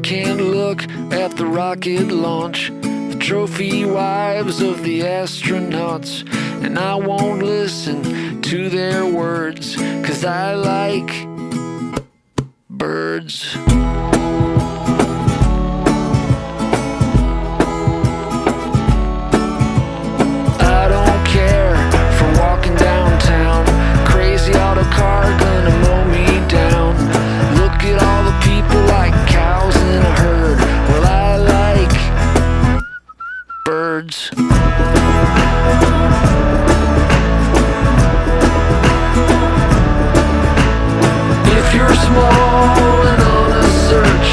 can't look at the rocket launch, the trophy wives of the astronauts, and I won't listen to their words, 'cause I like birds. I don't care for walking downtown, crazy auto car gonna mow me down. Look at all the people like cows in a herd. Well, I like birds. If you're small and on a search,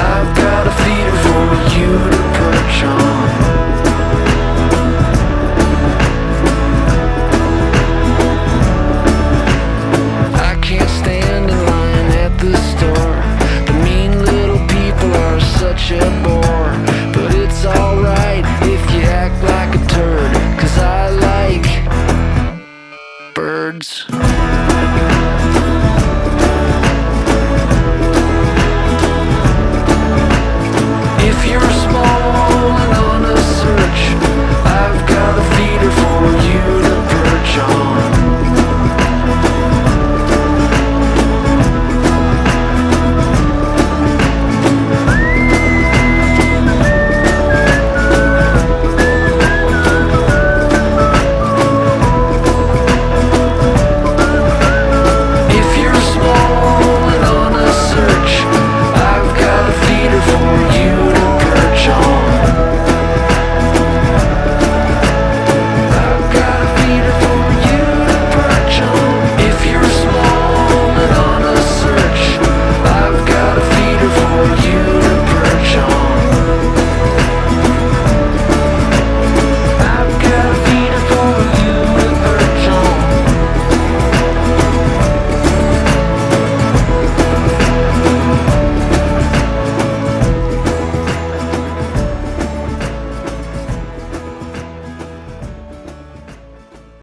I've got a feeder for you to perch on. I can't stand in line at the store. The mean little people are such a bore. But it's alright if you act like a turd, 'cause I like birds.